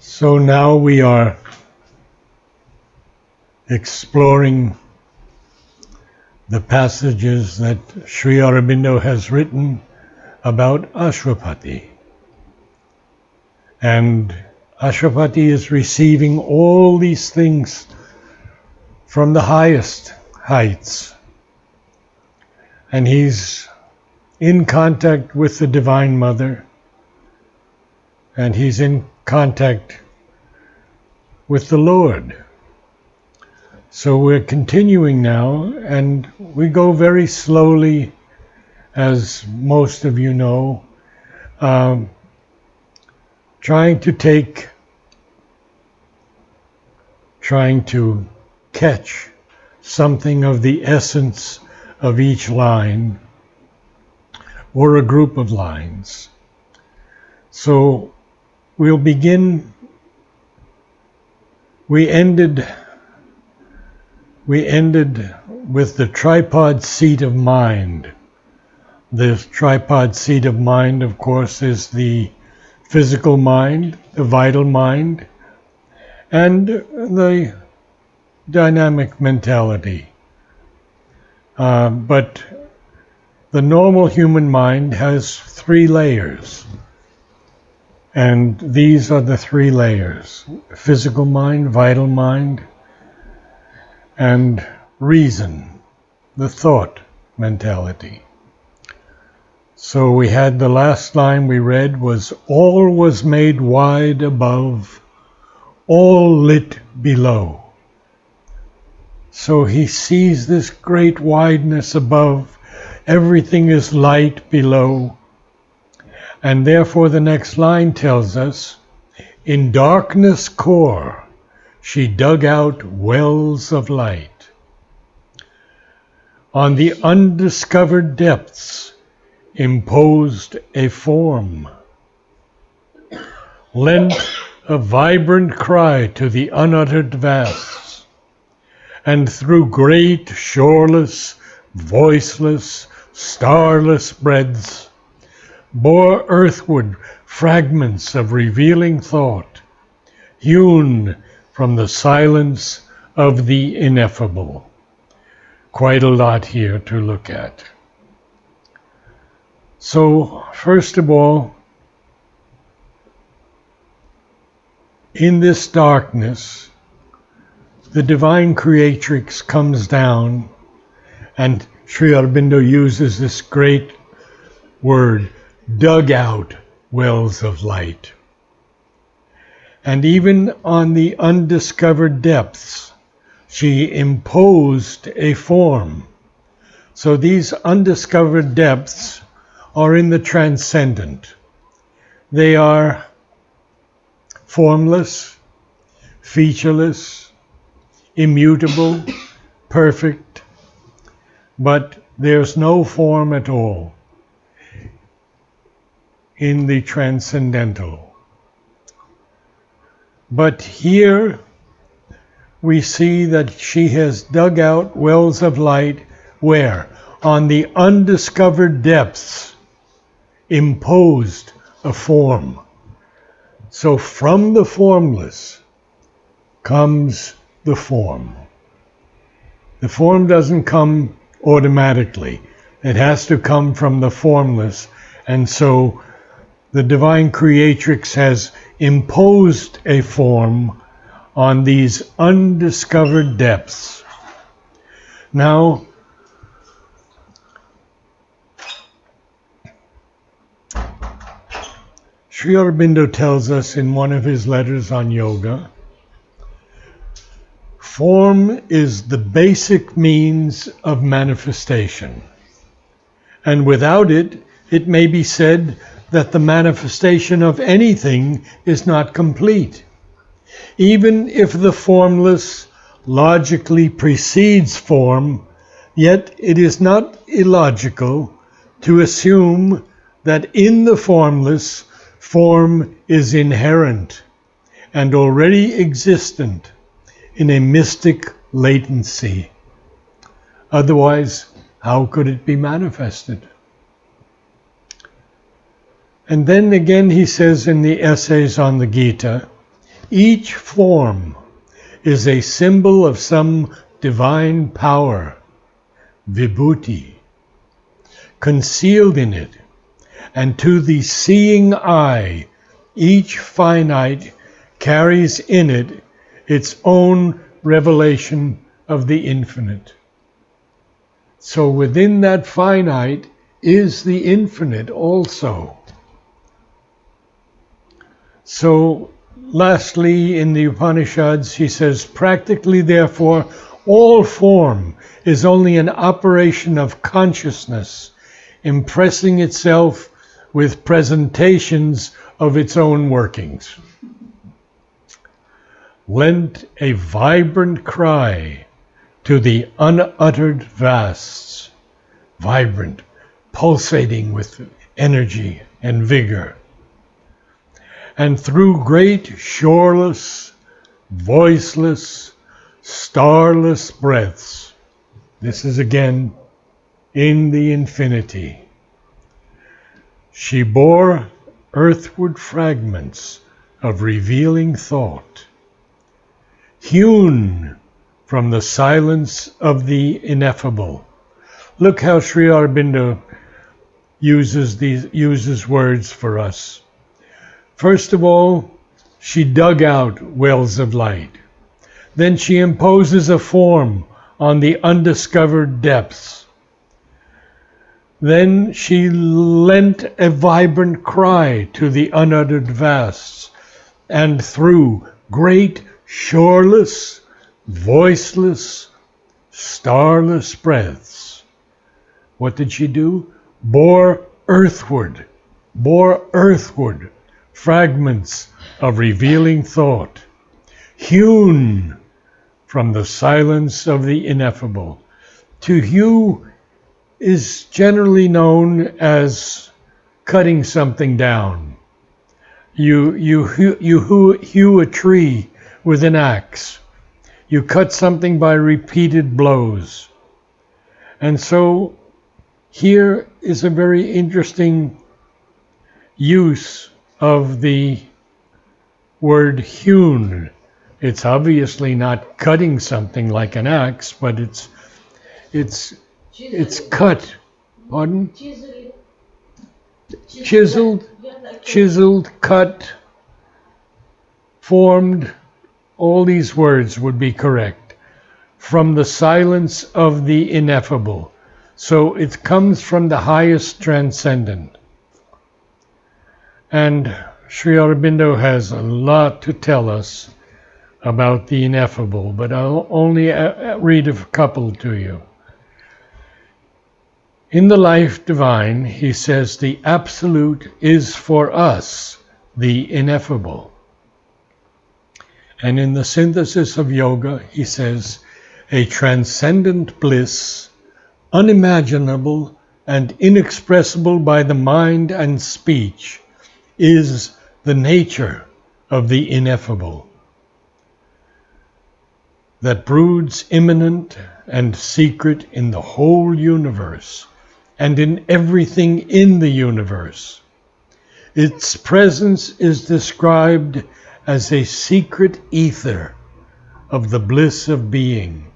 So now we are exploring the passages that Sri Aurobindo has written about Ashwapati. And Ashwapati is receiving all these things from the highest heights. And he's in contact with the Divine Mother, and he's in contact with the Lord. So we're continuing now, and we go very slowly, as most of you know, trying to catch something of the essence of each line or a group of lines. So we'll begin. We ended with the tripod seat of mind. The tripod seat of mind, of course, is the physical mind, the vital mind, and the dynamic mentality. But the normal human mind has 3 layers. And these are the 3 layers: physical mind, vital mind, and reason, the thought mentality. So we had the last line we read was, all was made wide above, all lit below. So he sees this great wideness above, everything is light below. And therefore the next line tells us, in darkness core, she dug out wells of light. On the undiscovered depths imposed a form, lent a vibrant cry to the unuttered vasts, and through great shoreless, voiceless, starless breadths bore earthward fragments of revealing thought, hewn from the silence of the ineffable. Quite a lot here to look at. So, first of all, in this darkness, the divine creatrix comes down, and Sri Aurobindo uses this great word, dug out wells of light. And even on the undiscovered depths, she imposed a form. So these undiscovered depths are in the transcendent. They are formless, featureless, immutable, perfect, but there's no form at all in the transcendental. But here we see that she has dug out wells of light where? On the undiscovered depths, imposed a form. So from the formless comes the form. The form doesn't come automatically. It has to come from the formless. And so the divine creatrix has imposed a form on these undiscovered depths. Now, Sri Aurobindo tells us in one of his letters on yoga, form is the basic means of manifestation. And without it, it may be said that the manifestation of anything is not complete. Even if the formless logically precedes form, yet it is not illogical to assume that in the formless, form is inherent and already existent in a mystic latency. Otherwise, how could it be manifested? And then again he says in the essays on the Gita, Each form is a symbol of some divine power, vibhuti, concealed in it, and to the seeing eye, each finite carries in it its own revelation of the infinite. So within that finite is the infinite also. So lastly, in the Upanishads, he says, practically, therefore, all form is only an operation of consciousness, impressing itself with presentations of its own workings. Lent a vibrant cry to the unuttered vasts, vibrant, pulsating with energy and vigor. And through great shoreless, voiceless, starless breaths, this is again in the infinity, she bore earthward fragments of revealing thought, hewn from the silence of the ineffable. Look how Sri Aurobindo uses words for us. First of all, she dug out wells of light. Then she imposes a form on the undiscovered depths. Then she lent a vibrant cry to the unuttered vasts, and through great shoreless, voiceless, starless breaths, what did she do? Bore earthward fragments of revealing thought, hewn from the silence of the ineffable. To hew is generally known as cutting something down. You hew a tree with an axe. You cut something by repeated blows. And so here is a very interesting use of the word hewn. It's obviously not cutting something like an axe, but it's cut. Pardon? Chiseled, cut, formed. All these words would be correct. From the silence of the ineffable. So it comes from the highest transcendent. And Sri Aurobindo has a lot to tell us about the ineffable, but I'll only read a couple to you. In the Life Divine, he says, the absolute is for us the ineffable. And in the Synthesis of Yoga, he says, a transcendent bliss, unimaginable and inexpressible by the mind and speech, is the nature of the ineffable, that broods immanent and secret in the whole universe and in everything in the universe. Its presence is described as a secret ether of the bliss of being,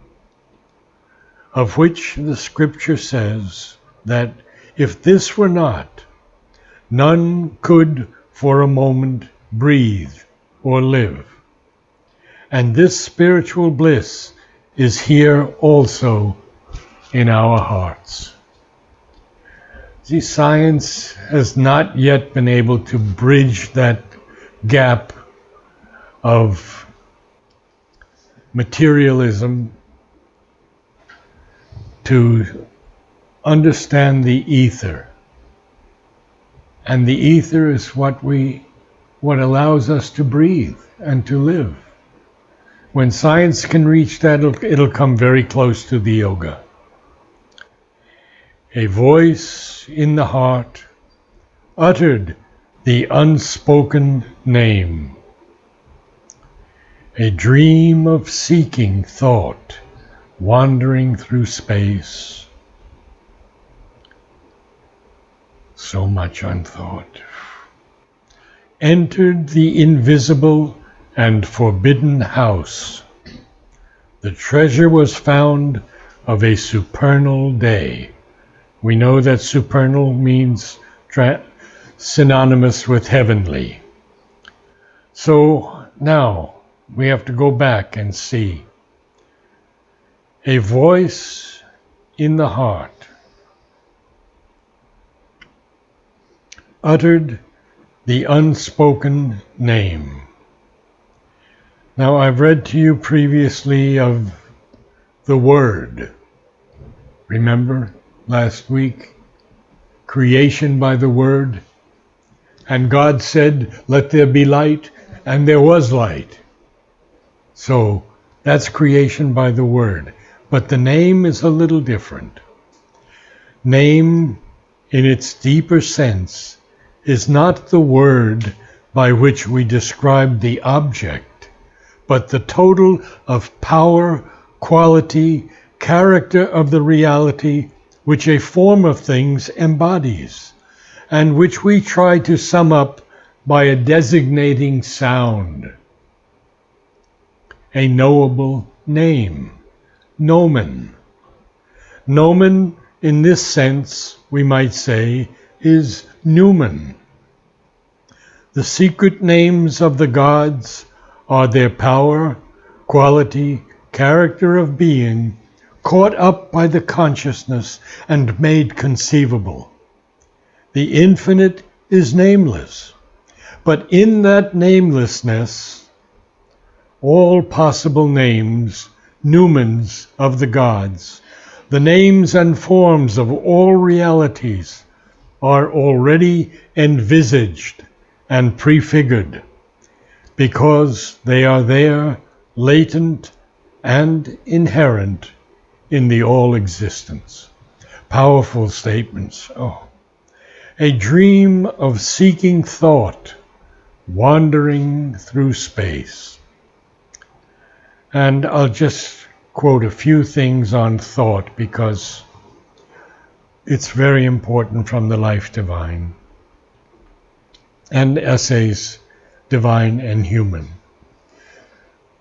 of which the scripture says that if this were not, none could for a moment breathe or live. And this spiritual bliss is here also in our hearts. See, science has not yet been able to bridge that gap of materialism to understand the ether. And the ether is what allows us to breathe and to live. When science can reach that, it'll come very close to the yoga. A voice in the heart uttered the unspoken name. A dream of seeking thought, wandering through space. So much unthought. Entered the invisible and forbidden house. The treasure was found of a supernal day. We know that supernal means synonymous with heavenly. So now we have to go back and see a voice in the heart uttered the unspoken name. Now I've read to you previously of the Word. Remember last week? Creation by the Word. And God said, "Let there be light," and there was light. So that's creation by the Word. But the name is a little different. Name, in its deeper sense, is not the word by which we describe the object, but the total of power, quality, character of the reality which a form of things embodies, and which we try to sum up by a designating sound, a knowable name, nomen. Nomen, in this sense, we might say, is Numen. The secret names of the gods are their power, quality, character of being, caught up by the consciousness and made conceivable. The infinite is nameless, but in that namelessness, all possible names, numens of the gods, the names and forms of all realities, are already envisaged and prefigured, because they are there, latent and inherent in the all-existence. Powerful statements. Oh, a dream of seeking thought, wandering through space. And I'll just quote a few things on thought because it's very important from the Life Divine and essays Divine and Human.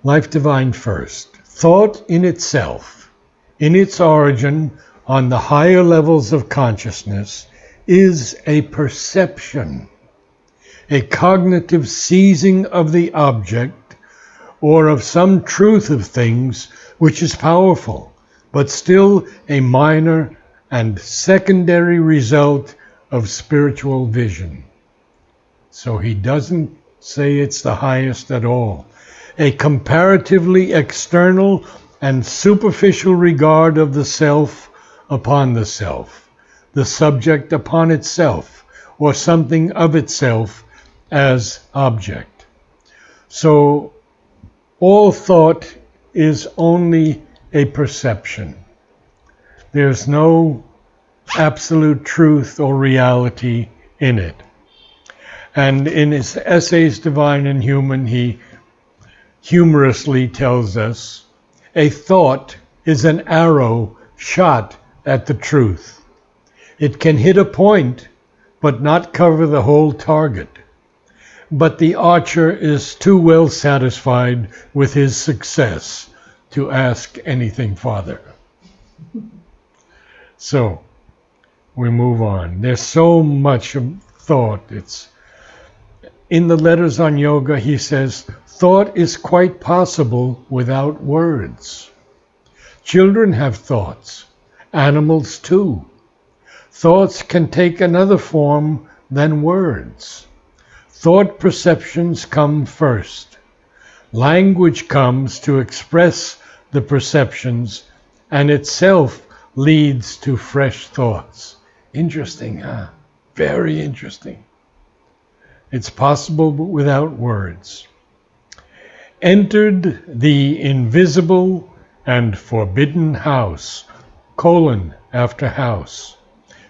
Life Divine first. Thought in itself, in its origin on the higher levels of consciousness, is a perception, a cognitive seizing of the object or of some truth of things which is powerful, but still a minor and secondary result of spiritual vision. So he doesn't say it's the highest at all. A comparatively external and superficial regard of the self upon the self, the subject upon itself, or something of itself as object. So all thought is only a perception. There's no absolute truth or reality in it. And in his essays, Divine and Human, he humorously tells us, a thought is an arrow shot at the truth. It can hit a point, but not cover the whole target. But the archer is too well satisfied with his success to ask anything farther. So, we move on. There's so much of thought. It's in the letters on yoga, he says, thought is quite possible without words. Children have thoughts, animals too. Thoughts can take another form than words. Thought perceptions come first. Language comes to express the perceptions and itself leads to fresh thoughts. Interesting, huh? Very interesting. It's possible but without words. Entered the invisible and forbidden house, colon after house,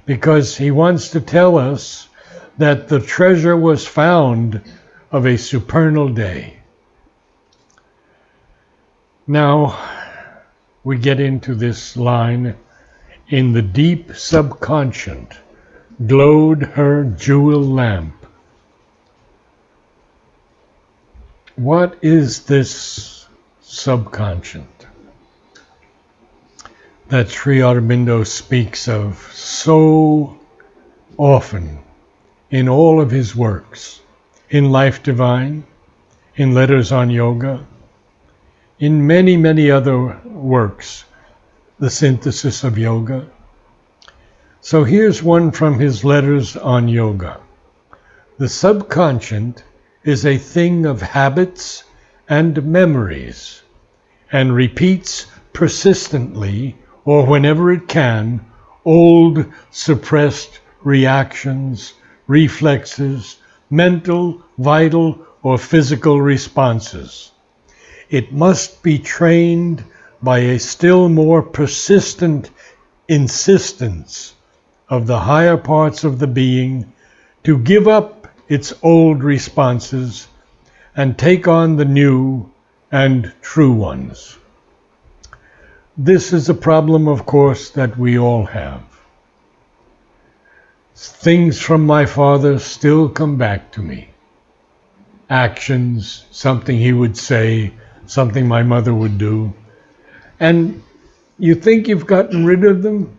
because he wants to tell us that the treasure was found of a supernal day. Now, we get into this line, in the deep subconscious glowed her jewel lamp. What is this subconscious that Sri Aurobindo speaks of so often in all of his works, in Life Divine, in Letters on Yoga, in many, many other works, the synthesis of yoga. So here's one from his Letters on Yoga. The subconscious is a thing of habits and memories, and repeats persistently, or whenever it can, old suppressed reactions, reflexes, mental, vital, or physical responses. It must be trained by a still more persistent insistence of the higher parts of the being to give up its old responses and take on the new and true ones. This is a problem, of course, that we all have. Things from my father still come back to me. Actions, something he would say, something my mother would do. And you think you've gotten rid of them,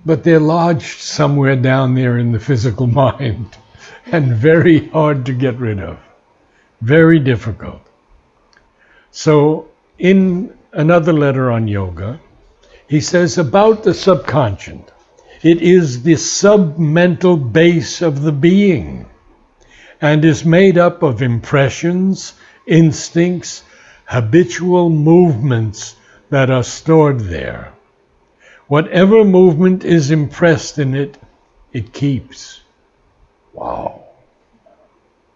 but they're lodged somewhere down there in the physical mind and very hard to get rid of. Very difficult. So in another letter on yoga, he says about the subconscious, it is the submental base of the being and is made up of impressions, instincts, habitual movements that are stored there. Whatever movement is impressed in it, it keeps. Wow.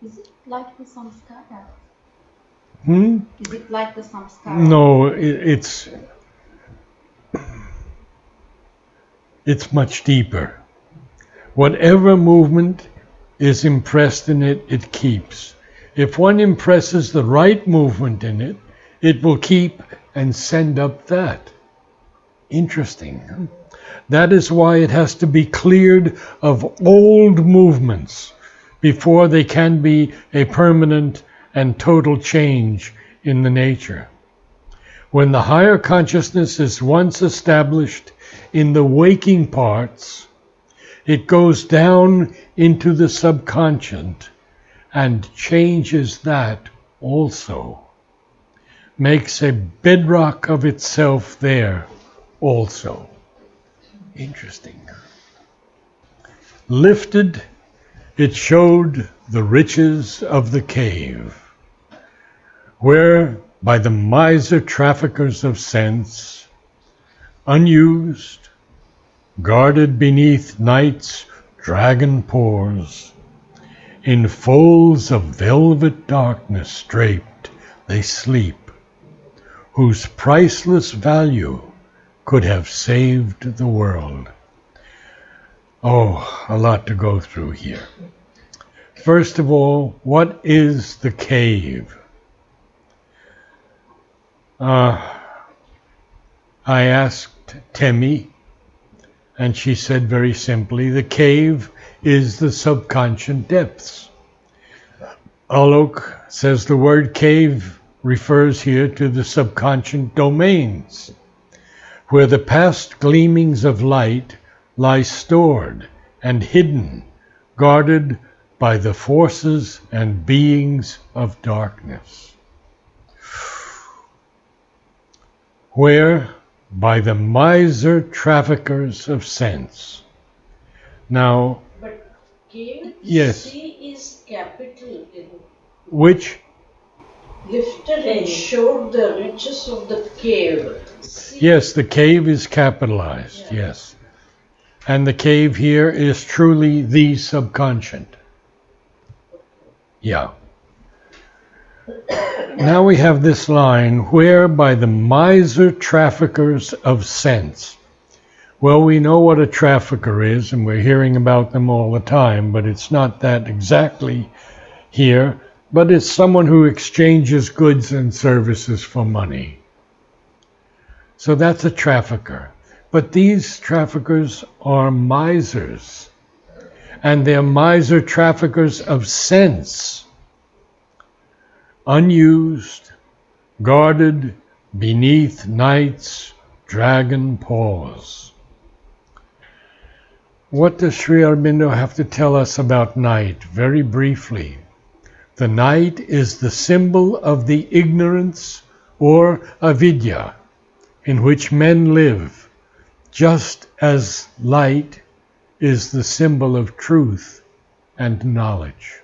Is it like the samskara? Is it like the samskara? No, it's much deeper. Whatever movement is impressed in it, it keeps. If one impresses the right movement in it, it will keep and send up that. Interesting. That is why it has to be cleared of old movements before they can be a permanent and total change in the nature. When the higher consciousness is once established in the waking parts, it goes down into the subconscious and changes that also. Makes a bedrock of itself there also. Interesting. Lifted, it showed the riches of the cave, where by the miser traffickers of sense, unused, guarded beneath night's dragon pores, in folds of velvet darkness draped, they sleep, whose priceless value could have saved the world. Oh, a lot to go through here. First of all, what is the cave? I asked Temi, and she said very simply, the cave is the subconscious depths. Alok says the word cave refers here to the subconscious domains, where the past gleamings of light lie stored and hidden, guarded by the forces and beings of darkness. Where by the miser traffickers of sense. Now, but cave, yes. C is capital. Which? Lifted and showed the riches of the cave. C. Yes, the cave is capitalized, yeah. Yes. And the cave here is truly the subconscious. Yeah. Now we have this line, where by the miser traffickers of sense. Well, we know what a trafficker is, and we're hearing about them all the time, but it's not that exactly here, but it's someone who exchanges goods and services for money. So that's a trafficker. But these traffickers are misers, and they're miser traffickers of sense. unused, guarded beneath night's dragon paws. What does Sri Aurobindo have to tell us about night? Very briefly. The night is the symbol of the ignorance or avidya in which men live, just as light is the symbol of truth and knowledge.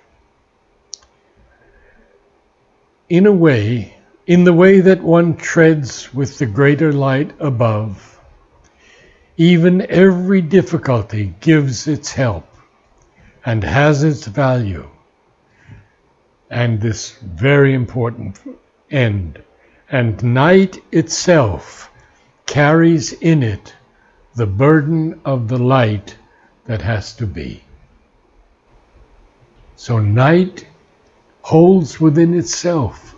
In a way, in the way that one treads with the greater light above, even every difficulty gives its help and has its value. And this very important end. And night itself carries in it the burden of the light that has to be. So night holds within itself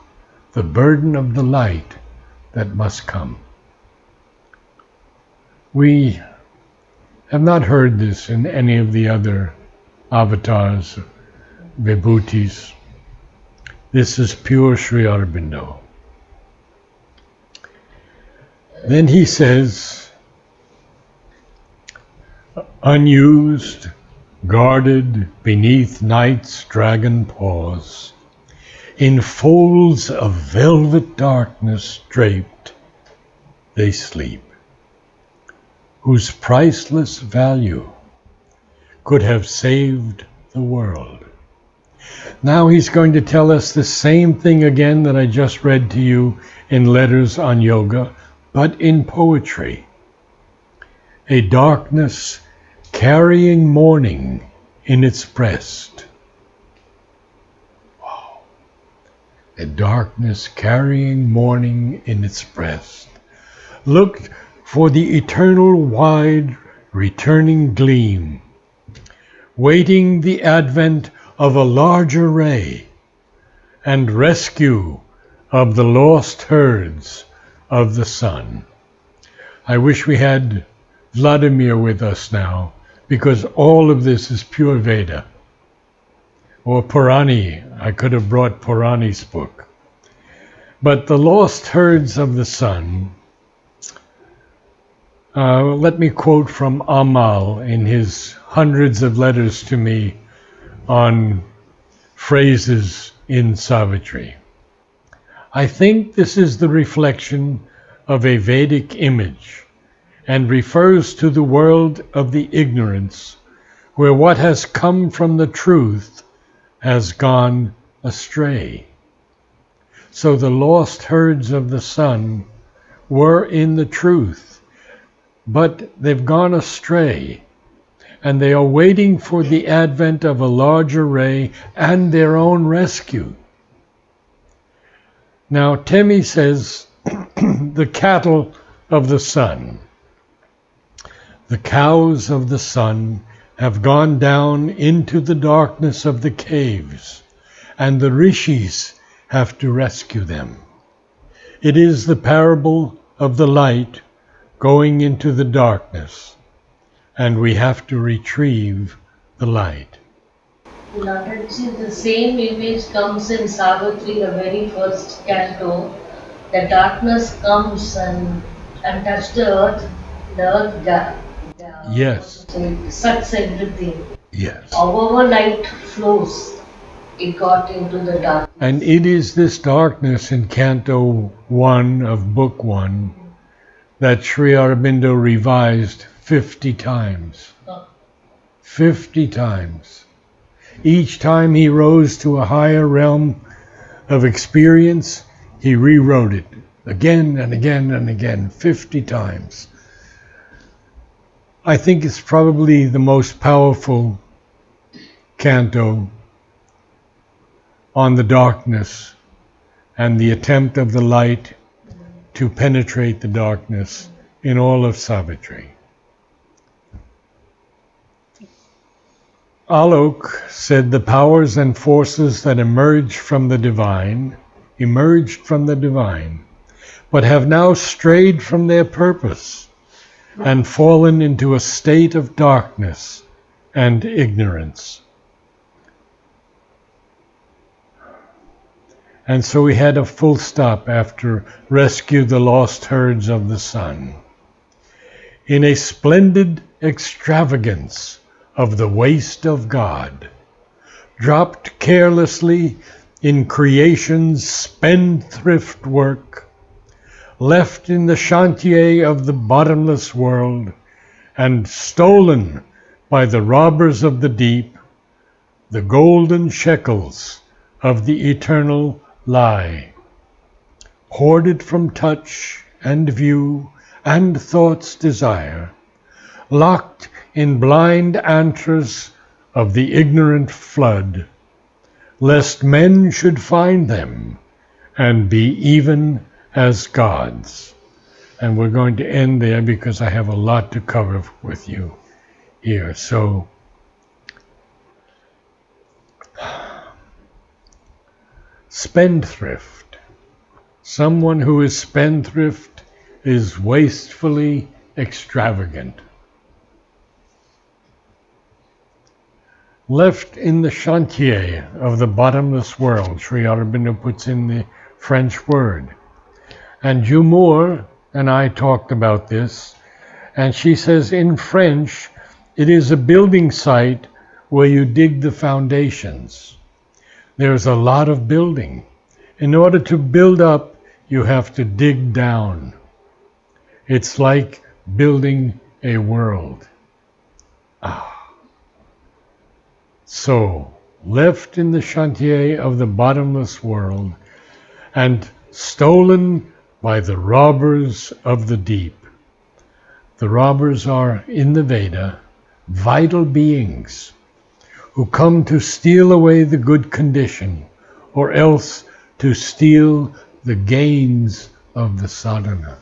the burden of the light that must come. We have not heard this in any of the other avatars, vibhutis. This is pure Sri Aurobindo. Then he says, unused, guarded beneath night's dragon paws, in folds of velvet darkness draped, they sleep, whose priceless value could have saved the world. Now he's going to tell us the same thing again that I just read to you in Letters on Yoga, but in poetry. A darkness carrying morning in its breast. Wow. A darkness carrying morning in its breast. Looked for the eternal wide returning gleam, waiting the advent of a larger ray and rescue of the lost herds of the sun. I wish we had Vladimir with us now, because all of this is pure Veda. Or Purani. I could have brought Purani's book. But the lost herds of the sun, let me quote from Amal in his hundreds of letters to me on phrases in Savitri. I think this is the reflection of a Vedic image and refers to the world of the ignorance, where what has come from the truth has gone astray. So the lost herds of the sun were in the truth, but they've gone astray, and they are waiting for the advent of a larger ray and their own rescue. Now, Temi says, the cattle of the sun, the cows of the sun have gone down into the darkness of the caves, and the rishis have to rescue them. It is the parable of the light going into the darkness, and we have to retrieve the light. Narad, the same image comes in Savitri, the very first canto. The darkness comes and touches the earth Yes. sucks everything. Yes. However light flows, it got into the darkness. And it is this darkness in Canto 1 of Book 1 that Sri Aurobindo revised 50 times. 50 times. Each time he rose to a higher realm of experience, he rewrote it again and again and again, 50 times. I think it's probably the most powerful canto on the darkness and the attempt of the light to penetrate the darkness in all of Savitri. Alok said the powers and forces that emerged from the divine, but have now strayed from their purpose and fallen into a state of darkness and ignorance. And so he had a full stop after rescue the lost herds of the sun. In a splendid extravagance of the waste of God, dropped carelessly in creation's spendthrift work, left in the chantier of the bottomless world, and stolen by the robbers of the deep, the golden shekels of the eternal lie, hoarded from touch and view and thought's desire, locked in blind antras of the ignorant flood, lest men should find them and be even as gods. And we're going to end there because I have a lot to cover with you here. So, spendthrift. Someone who is spendthrift is wastefully extravagant. Left in the chantier of the bottomless world, Sri Aurobindo puts in the French word. And Jumour and I talked about this, and she says in French, it is a building site where you dig the foundations. There's a lot of building. In order to build up, you have to dig down. It's like building a world. So, left in the chantier of the bottomless world and stolen by the robbers of the deep. The robbers are, in the Veda, vital beings who come to steal away the good condition, or else to steal the gains of the sadhana.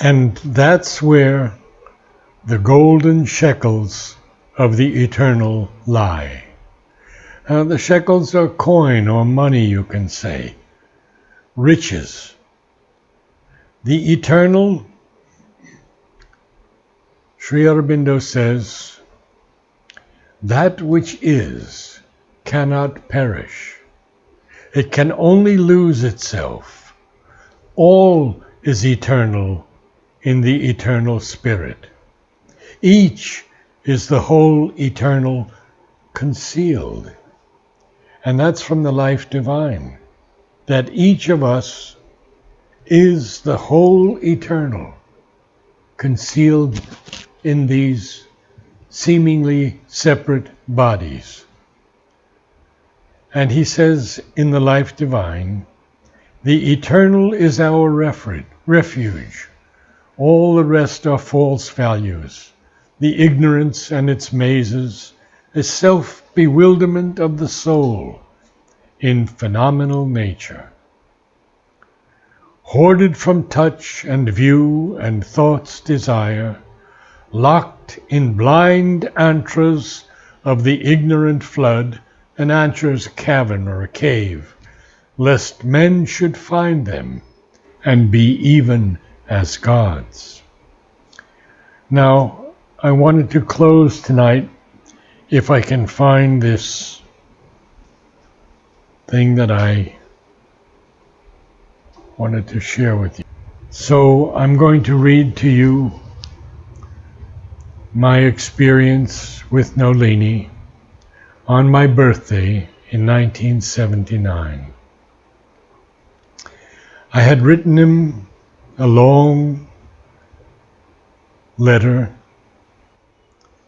And that's where the golden shekels of the eternal lie. The shekels are coin or money, you can say. Riches. The eternal, Sri Aurobindo says, that which is cannot perish. It can only lose itself. All is eternal in the eternal spirit. Each is the whole eternal concealed. And that's from the life divine, that each of us is the whole eternal, concealed in these seemingly separate bodies. And he says in the life divine, the eternal is our refuge. All the rest are false values. The ignorance and its mazes, the self-bewilderment of the soul in phenomenal nature. Hoarded from touch and view and thought's desire, locked in blind antras of the ignorant flood, an antra's cavern or a cave, lest men should find them and be even as gods. Now, I wanted to close tonight, if I can find this thing that I wanted to share with you. So I'm going to read to you my experience with Nolini on my birthday in 1979. I had written him a long letter,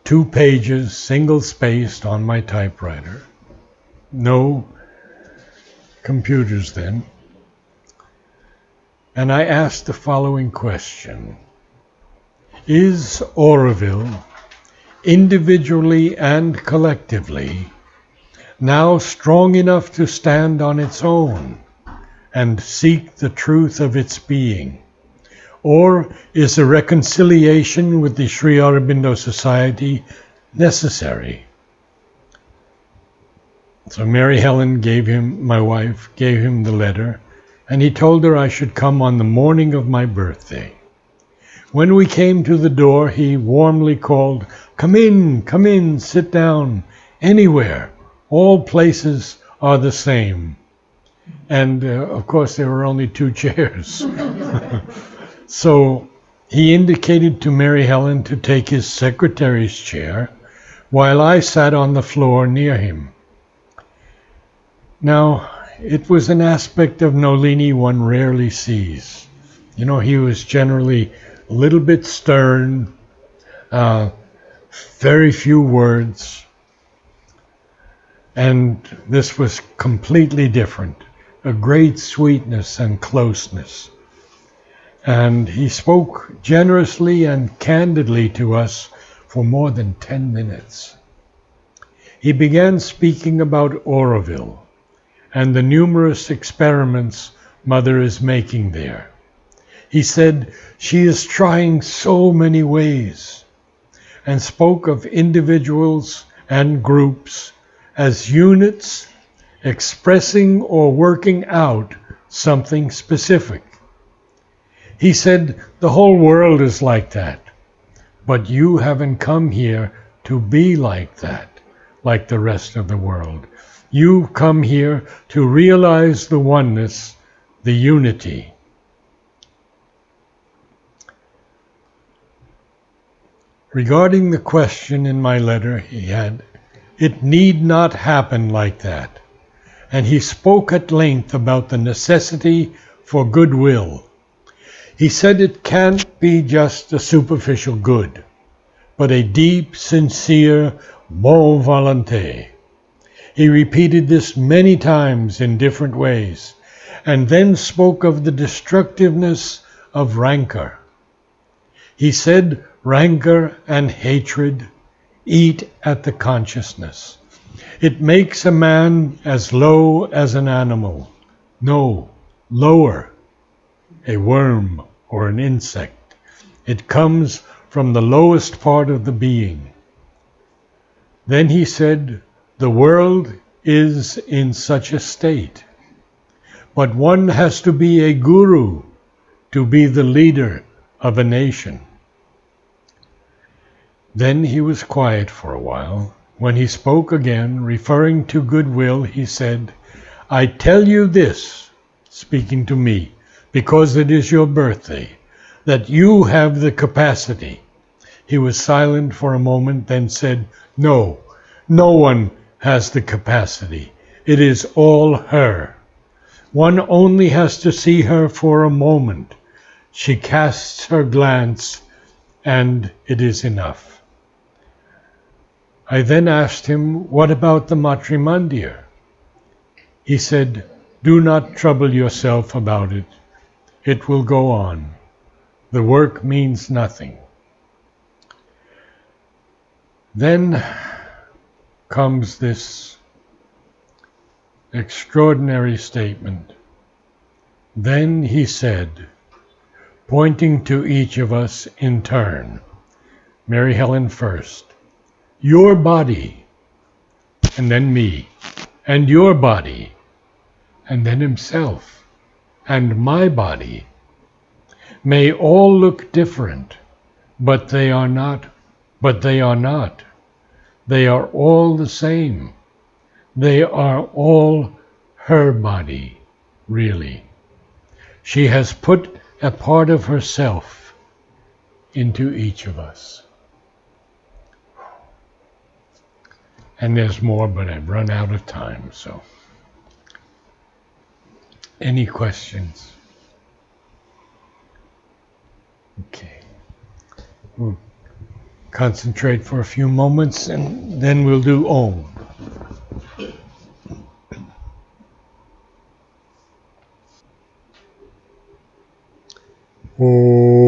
2 pages, single-spaced on my typewriter. No computers then. And I asked the following question. Is Auroville, individually and collectively, now strong enough to stand on its own and seek the truth of its being? Or is a reconciliation with the Sri Aurobindo Society necessary? So Mary Helen my wife, gave him the letter, and he told her I should come on the morning of my birthday. When we came to the door, he warmly called, come in, sit down, anywhere. All places are the same. And of course, there were only 2 chairs. So he indicated to Mary Helen to take his secretary's chair, while I sat on the floor near him. Now, it was an aspect of Nolini one rarely sees. You know, he was generally a little bit stern, very few words, and this was completely different. A great sweetness and closeness. And he spoke generously and candidly to us for more than 10 minutes. He began speaking about Oroville and the numerous experiments Mother is making there. He said she is trying so many ways, and spoke of individuals and groups as units expressing or working out something specific. He said the whole world is like that, but you haven't come here to be like that, like the rest of the world. You come here to realize the oneness, the unity. Regarding the question in my letter he had, it need not happen like that. And he spoke at length about the necessity for goodwill. He said it can't be just a superficial good, but a deep, sincere bonne volonté. He repeated this many times in different ways, and then spoke of the destructiveness of rancor. He said rancor and hatred eat at the consciousness. It makes a man as low as an animal. No, lower, a worm or an insect. It comes from the lowest part of the being. Then he said, the world is in such a state, but one has to be a guru to be the leader of a nation. Then he was quiet for a while. When he spoke again, referring to goodwill, he said, I tell you this, speaking to me, because it is your birthday, that you have the capacity. He was silent for a moment, then said, no one has the capacity. It is all her. One only has to see her for a moment. She casts her glance, and it is enough. I then asked him, what about the matrimondia? He said, do not trouble yourself about it. It will go on. The work means nothing. Then comes this extraordinary statement. Then he said, pointing to each of us in turn, Mary Helen first, your body, and then me, and your body, and then himself, and my body, may all look different, but they are not. They are all the same. They are all her body, really. She has put a part of herself into each of us. And there's more, but I've run out of time, so. Any questions? Okay. We'll concentrate for a few moments, and then we'll do Om. Om.